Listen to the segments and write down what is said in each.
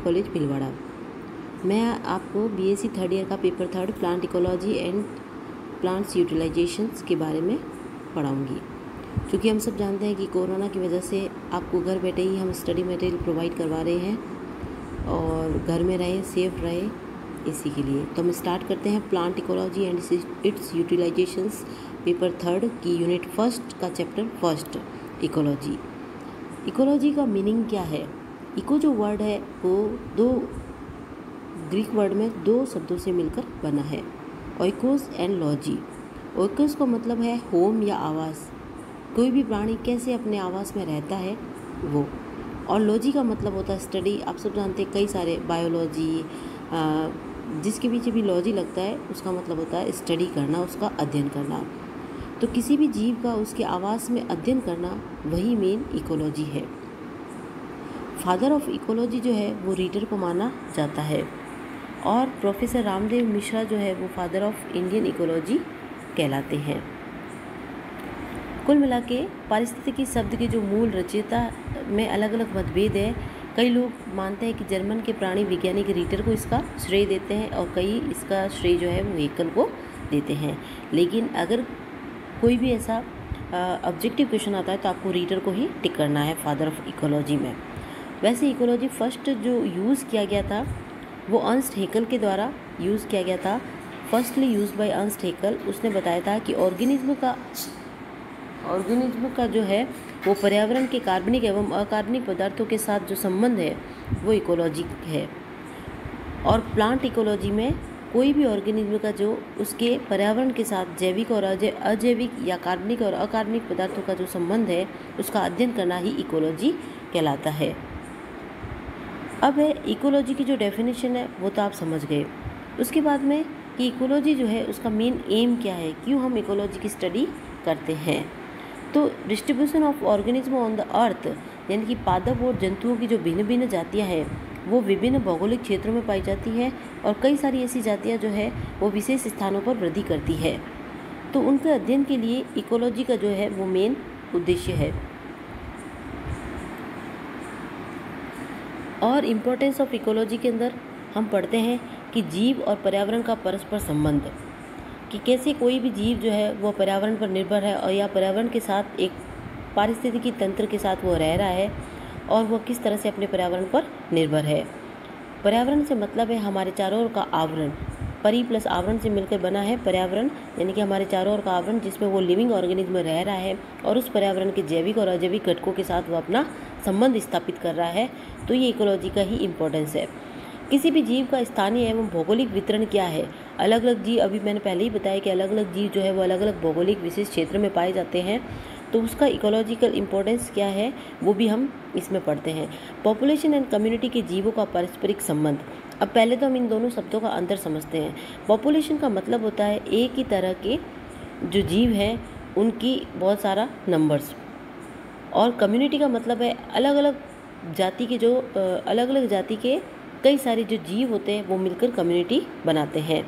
College Bhilwara. मैं आपको BSc third year का paper third plant ecology and plants utilisations के बारे में पढ़ाऊंगी। क्योंकि हम सब जानते हैं कि कोरोना की वजह से आपको घर बैठे ही हम स्टडी मटेरियल प्रोवाइड करवा रहे हैं और घर में रहे, सेफ रहे, इसी के लिए। तो हम स्टार्ट करते हैं plant ecology and it's utilisations paper third की यूनिट फर्स्ट का चैप्टर फर्स्ट इकोलॉजी। इकोलॉजी का मीनिंग क्या है? इको जो वर्ड है वो दो ग्रीक वर्ड में दो शब्दों से मिलकर बना है, ओइकोस एंड लॉजी। ओइकोस का मतलब है होम या आवास, कोई भी प्राणी कैसे अपने आवास में रहता है वो। और लॉजी का मतलब होता है स्टडी। आप सब जानते हैं कई सारे बायोलॉजी, जिसके पीछे भी लॉजी लगता है उसका मतलब होता है स्टडी करना, उसका अध्ययन करना। तो किसी भी जीव का उसके आवास में अध्ययन करना वही मेन इकोलॉजी है। फादर ऑफ इकोलॉजी जो है वो रीडर को माना जाता है और प्रोफेसर रामदेव मिश्रा जो है वो फादर ऑफ इंडियन इकोलॉजी कहलाते हैं। कुल मिला के पारिस्थितिकी शब्द के जो मूल रचयिता में अलग अलग मतभेद है। कई लोग मानते हैं कि जर्मन के प्राणी वैज्ञानिक रीटर को इसका श्रेय देते हैं और कई इसका श्रेय जो है वो हेकल को देते हैं। लेकिन अगर कोई भी ऐसा ऑब्जेक्टिव क्वेश्चन आता है तो आपको रीटर को ही टिक करना है फादर ऑफ इकोलॉजी में। वैसे इकोलॉजी फर्स्ट जो यूज़ किया गया था वो अर्नस्ट हेकल के द्वारा यूज़ किया गया था। Firstly use by Ernst Haeckel. उसने बताया था कि ऑर्गेनिज्म का जो है वो पर्यावरण के कार्बनिक एवं अकार्बनिक पदार्थों के साथ जो संबंध है वो इकोलॉजी है। और प्लांट इकोलॉजी में कोई भी ऑर्गेनिज्म का जो उसके पर्यावरण के साथ जैविक और अजैविक या कार्बनिक और अकार्बनिक पदार्थों का जो संबंध है उसका अध्ययन करना ही इकोलॉजी कहलाता है। अब है इकोलॉजी की जो डेफिनेशन है वो तो आप समझ गए। उसके बाद में कि इकोलॉजी जो है उसका मेन एम क्या है, क्यों हम इकोलॉजी की स्टडी करते हैं। तो distribution of organism on the earth, यानी कि पादप और जंतुओं की जो भिन्न भिन्न जातियाँ हैं वो विभिन्न भौगोलिक क्षेत्रों में पाई जाती है और कई सारी ऐसी जातियाँ जो है वो विशेष स्थानों पर वृद्धि करती है। तो उनके अध्ययन के लिए इकोलॉजी का जो है वो मेन उद्देश्य है। और इम्पोर्टेंस ऑफ इकोलॉजी के अंदर हम पढ़ते हैं कि जीव और पर्यावरण का परस्पर संबंध, कि कैसे कोई भी जीव जो है वो पर्यावरण पर निर्भर है और या पर्यावरण के साथ एक पारिस्थितिकी तंत्र के साथ वो रह रहा है और वो किस तरह से अपने पर्यावरण पर निर्भर है। पर्यावरण से मतलब है हमारे चारों ओर का आवरण। परि प्लस आवरण से मिलकर बना है पर्यावरण, यानी कि हमारे चारों ओर का आवरण जिसमें वो लिविंग ऑर्गेनिज्म रह रहा है और उस पर्यावरण के जैविक और अजैविक घटकों के साथ वो अपना संबंध स्थापित कर रहा है। तो ये इकोलॉजी का ही इम्पोर्टेंस है। किसी भी जीव का स्थानीय एवं भौगोलिक वितरण क्या है। अलग अलग जीव, अभी मैंने पहले ही बताया कि अलग अलग जीव जो है वो अलग अलग भौगोलिक विशेष क्षेत्र में पाए जाते हैं, तो उसका इकोलॉजिकल इम्पोर्टेंस क्या है वो भी हम इसमें पढ़ते हैं। पॉपुलेशन एंड कम्युनिटी के जीवों का पारस्परिक संबंध। अब पहले तो हम इन दोनों शब्दों का अंतर समझते हैं। पॉपुलेशन का मतलब होता है एक ही तरह के जो जीव हैं उनकी बहुत सारा नंबर्स, और कम्युनिटी का मतलब है अलग अलग जाति के कई सारे जो जीव होते हैं वो मिलकर कम्युनिटी बनाते हैं।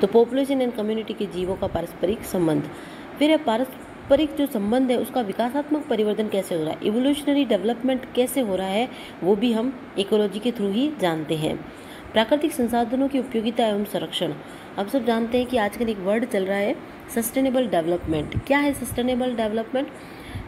तो पॉपुलेशन एंड कम्युनिटी के जीवों का पारस्परिक संबंध। फिर है पारस्परिक जो संबंध है उसका विकासात्मक परिवर्तन कैसे हो रहा है, इवोल्यूशनरी डेवलपमेंट कैसे हो रहा है, वो भी हम इकोलॉजी के थ्रू ही जानते हैं। प्राकृतिक संसाधनों की उपयोगिता एवं संरक्षण। हम सब जानते हैं कि आजकल एक वर्ड चल रहा है सस्टेनेबल डेवलपमेंट। क्या है सस्टेनेबल डेवलपमेंट?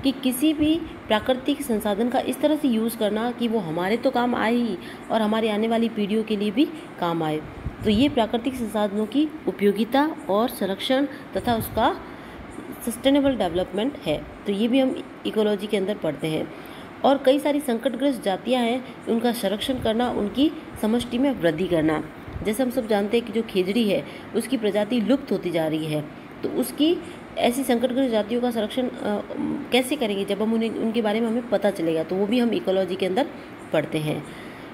कि किसी भी प्राकृतिक संसाधन का इस तरह से यूज़ करना कि वो हमारे तो काम आए ही और हमारे आने वाली पीढ़ियों के लिए भी काम आए। तो ये प्राकृतिक संसाधनों की उपयोगिता और संरक्षण तथा उसका सस्टेनेबल डेवलपमेंट है। तो ये भी हम इकोलॉजी के अंदर पढ़ते हैं। और कई सारी संकटग्रस्त जातियाँ हैं, उनका संरक्षण करना, उनकी समष्टि में वृद्धि करना। जैसे हम सब जानते हैं कि जो खेजड़ी है उसकी प्रजाति लुप्त होती जा रही है, तो उसकी ऐसी संकटग्रस्त जातियों का संरक्षण कैसे करेंगे जब हम उनके बारे में हमें पता चलेगा, तो वो भी हम इकोलॉजी के अंदर पढ़ते हैं।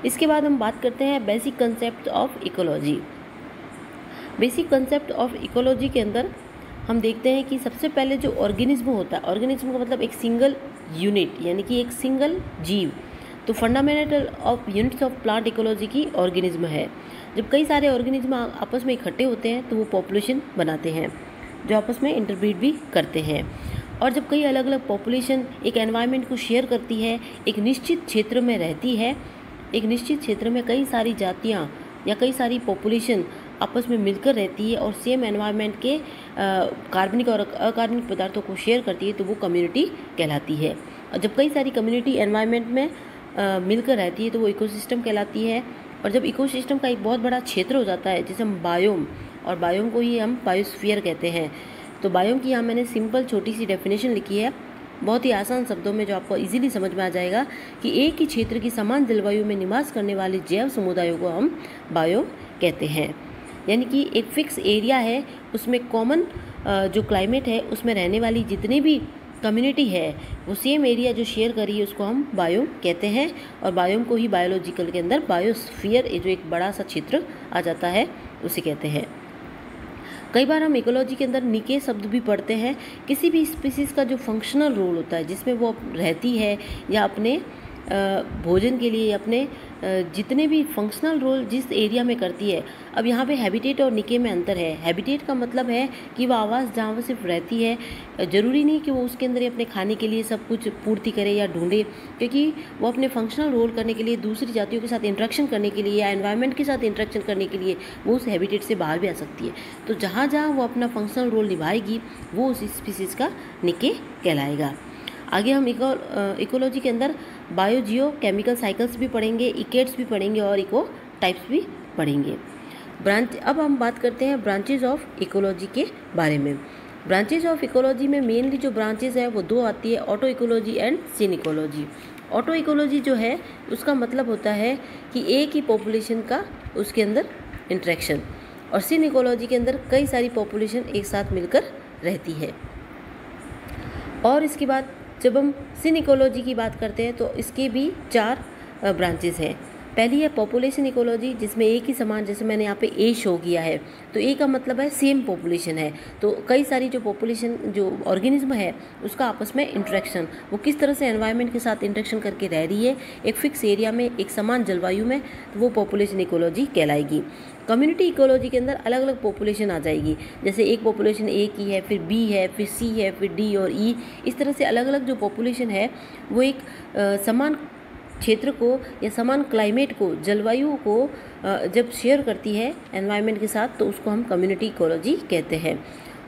इसके बाद हम बात करते हैं basic concept of ecology. Basic concept of ecology के अंदर हम देखते हैं कि सबसे पहले जो ऑर्गेनिज्म होता है, ऑर्गेनिज्म का मतलब एक सिंगल यूनिट, यानी कि एक सिंगल जीव। तो fundamental of units of plant ecology की ऑर्गेनिज्म है। जब कई सारे ऑर्गेनिज्म आपस में इकट्ठे होते हैं तो वो पॉपुलेशन बनाते हैं जो आपस में इंटरब्रीड भी करते हैं। और जब कई अलग अलग पॉपुलेशन एक एनवायरनमेंट को शेयर करती है, एक निश्चित क्षेत्र में रहती है, एक निश्चित क्षेत्र में कई सारी जातियाँ या कई सारी पॉपुलेशन आपस में मिलकर रहती है और सेम एनवायरनमेंट के कार्बनिक और अकार्बनिक पदार्थों को शेयर करती है, तो वो कम्युनिटी कहलाती है। और जब कई सारी कम्युनिटी एनवायरनमेंट में मिलकर रहती है तो वो इकोसिस्टम कहलाती है। और जब इकोसिस्टम का एक बहुत बड़ा क्षेत्र हो जाता है जिसे हम बायोम, और बायोम को ही हम बायोस्फीयर कहते हैं। तो बायोम की यहाँ मैंने सिंपल छोटी सी डेफिनेशन लिखी है, बहुत ही आसान शब्दों में, जो आपको इजीली समझ में आ जाएगा कि एक ही क्षेत्र की समान जलवायु में निवास करने वाले जैव समुदायों को हम बायोम कहते हैं। यानी कि एक फिक्स एरिया है, उसमें कॉमन जो क्लाइमेट है उसमें रहने वाली जितनी भी कम्युनिटी है वो सेम एरिया जो शेयर करी है उसको हम बायोम कहते हैं। और बायोम को ही बायोलॉजिकल के अंदर बायोस्फीयर, जो एक बड़ा सा क्षेत्र आ जाता है, उसे कहते हैं। कई बार हम इकोलॉजी के अंदर निके शब्द भी पढ़ते हैं। किसी भी स्पीसीज़ का जो फंक्शनल रोल होता है जिसमें वो रहती है या अपने भोजन के लिए, अपने जितने भी फंक्शनल रोल जिस एरिया में करती है। अब यहाँ पे हैबिटेट और निके में अंतर है। हैबिटेट का मतलब है कि वह आवास जहाँ वो सिर्फ रहती है, ज़रूरी नहीं कि वो उसके अंदर ही अपने खाने के लिए सब कुछ पूर्ति करे या ढूंढे, क्योंकि वो अपने फंक्शनल रोल करने के लिए, दूसरी जातियों के साथ इंटरेक्शन करने के लिए या एनवायरनमेंट के साथ इंटरेक्शन करने के लिए वो उस हैबिटेट से बाहर भी आ सकती है। तो जहाँ जहाँ वो अपना फंक्शनल रोल निभाएगी वो उस स्पीसीज़ का निके कहलाएगा। आगे हम इकोलॉजी के अंदर बायोजियो केमिकल साइकिल्स भी पढ़ेंगे, इकेट्स भी पढ़ेंगे और इको टाइप्स भी पढ़ेंगे। अब हम बात करते हैं ब्रांचेज ऑफ इकोलॉजी के बारे में। ब्रांचेज ऑफ इकोलॉजी में मेनली जो ब्रांचेज है वो दो आती है, auto ecology and syn ecology. Auto ecology जो है उसका मतलब होता है कि एक ही पॉपुलेशन का उसके अंदर इंटरेक्शन, और सिन इकोलॉजी के अंदर कई सारी पॉपुलेशन एक साथ मिलकर रहती है। और इसके बाद जब हम सिन इकोलॉजी की बात करते हैं तो इसके भी 4 ब्रांचेस हैं। पहली है पॉपुलेशन इकोलॉजी, जिसमें एक ही समान, जैसे मैंने यहाँ पे ए शो किया है, तो ए का मतलब है सेम पॉपुलेशन है। तो कई सारी जो पॉपुलेशन, जो ऑर्गेनिज्म है उसका आपस में इंटरेक्शन, वो किस तरह से एनवायरनमेंट के साथ इंटरेक्शन करके रह रही है एक फिक्स एरिया में, एक समान जलवायु में, तो वो पॉपुलेशन इकोलॉजी कहलाएगी। कम्युनिटी इकोलॉजी के अंदर अलग अलग पॉपुलेशन आ जाएगी, जैसे एक पॉपुलेशन ए की है, फिर बी है, फिर सी है, फिर डी और ई, इस तरह से अलग अलग जो पॉपुलेशन है वो एक समान क्षेत्र को या समान क्लाइमेट को, जलवायु को जब शेयर करती है एनवायरनमेंट के साथ, तो उसको हम कम्युनिटी इकोलॉजी कहते हैं।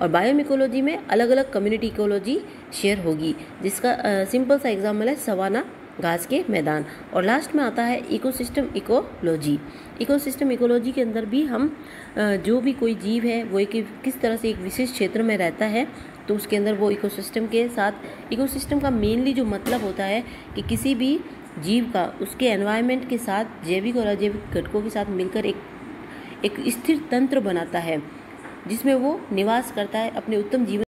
और बायोम इकोलॉजी में अलग अलग कम्युनिटी इकोलॉजी शेयर होगी, जिसका सिंपल सा एग्जाम्पल है सवाना, घास के मैदान। और लास्ट में आता है इकोसिस्टम इकोलॉजी। इकोसिस्टम इकोलॉजी के अंदर भी हम जो भी कोई जीव है वो किस तरह से एक विशेष क्षेत्र में रहता है, तो उसके अंदर वो इकोसिस्टम के साथ, इकोसिस्टम का मेनली जो मतलब होता है कि किसी भी जीव का उसके एनवायरनमेंट के साथ जैविक और अजैविक घटकों के साथ मिलकर एक स्थिर तंत्र बनाता है जिसमें वो निवास करता है, अपने उत्तम जीवन